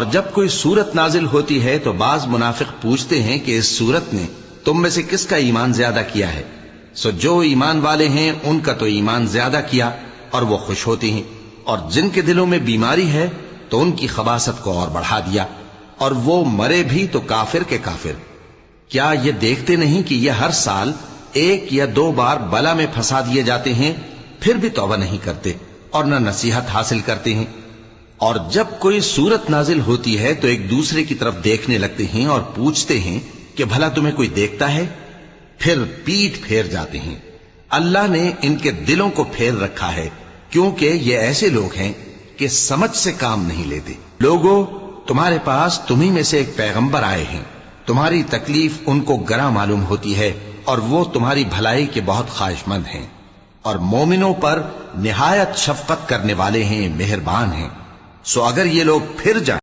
اور جب کوئی سورت نازل ہوتی ہے تو بعض منافق پوچھتے ہیں کہ اس سورت نے تم میں سے کس کا ایمان زیادہ کیا ہے؟ سو جو ایمان والے ہیں ان کا تو ایمان زیادہ کیا اور وہ خوش ہوتے ہیں، اور جن کے دلوں میں بیماری ہے تو ان کی خباثت کو اور بڑھا دیا، اور وہ مرے بھی تو کافر کے کافر۔ کیا یہ دیکھتے نہیں کہ یہ ہر سال 1 یا 2 بار بلا میں پھنسا دیے جاتے ہیں، پھر بھی توبہ نہیں کرتے اور نہ نصیحت حاصل کرتے ہیں؟ اور جب کوئی سورت نازل ہوتی ہے تو ایک دوسرے کی طرف دیکھنے لگتے ہیں اور پوچھتے ہیں کہ بھلا تمہیں کوئی دیکھتا ہے؟ پھر پیٹ پھیر جاتے ہیں۔ اللہ نے ان کے دلوں کو پھیر رکھا ہے، کیونکہ یہ ایسے لوگ ہیں کہ سمجھ سے کام نہیں لیتے۔ لوگوں، تمہارے پاس تمہیں میں سے ایک پیغمبر آئے ہیں، تمہاری تکلیف ان کو گراں معلوم ہوتی ہے اور وہ تمہاری بھلائی کے بہت خواہش مند ہیں، اور مومنوں پر نہایت شفقت کرنے والے ہیں، مہربان ہیں۔ سو اگر یہ لوگ پھر جائیں